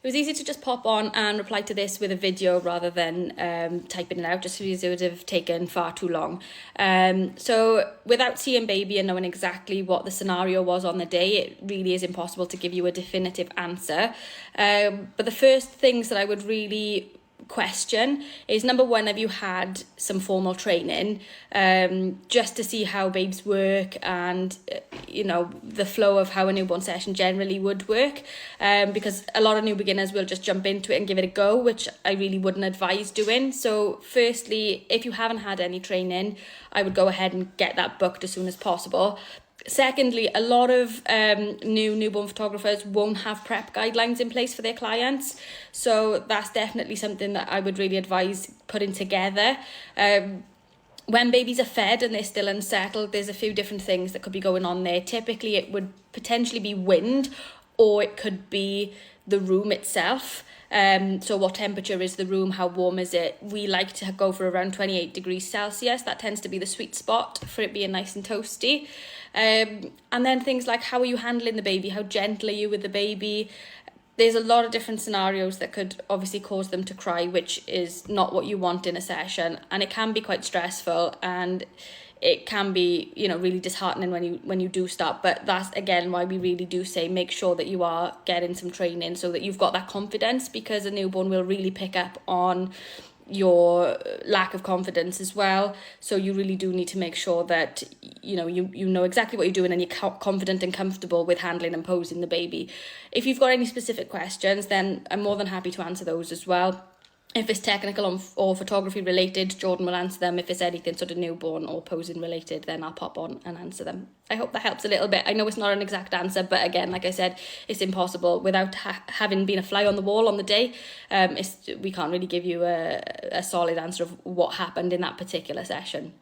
It was easy to just pop on and reply to this with a video rather than typing it out, just because it would have taken far too long. So without seeing baby and knowing exactly what the scenario was on the day, it really is impossible to give you a definitive answer. But the first things that I would really question is, number one, have you had some formal training just to see how babes work and the flow of how a newborn session generally would work, because a lot of new beginners will just jump into it and give it a go, which I really wouldn't advise doing. So firstly, if you haven't had any training, I would go ahead and get that booked as soon as possible. Secondly, a lot of new newborn photographers won't have prep guidelines in place for their clients. So that's definitely something that I would really advise putting together. When babies are fed and they're still unsettled, there's a few different things that could be going on there. Typically, it would potentially be wind, or it could be the room itself. So what temperature is the room? How warm is it? We like to go for around 28 degrees Celsius. That tends to be the sweet spot for it being nice and toasty. And then things like, how are you handling the baby? How gentle are you with the baby? There's a lot of different scenarios that could obviously cause them to cry, which is not what you want in a session. And it can be quite stressful, and it can be, really disheartening when you do start. But that's, again, why we really do say make sure that you are getting some training so that you've got that confidence, because a newborn will really pick up on your lack of confidence as well. So you really do need to make sure that you know exactly what you're doing, and you're confident and comfortable with handling and posing the baby. If you've got any specific questions, then I'm more than happy to answer those as well. If it's technical or photography related, Jordan will answer them. If it's anything sort of newborn or posing related, then I'll pop on and answer them. I hope that helps a little bit. I know it's not an exact answer, but again, like I said, it's impossible without having been a fly on the wall on the day. We can't really give you a solid answer of what happened in that particular session.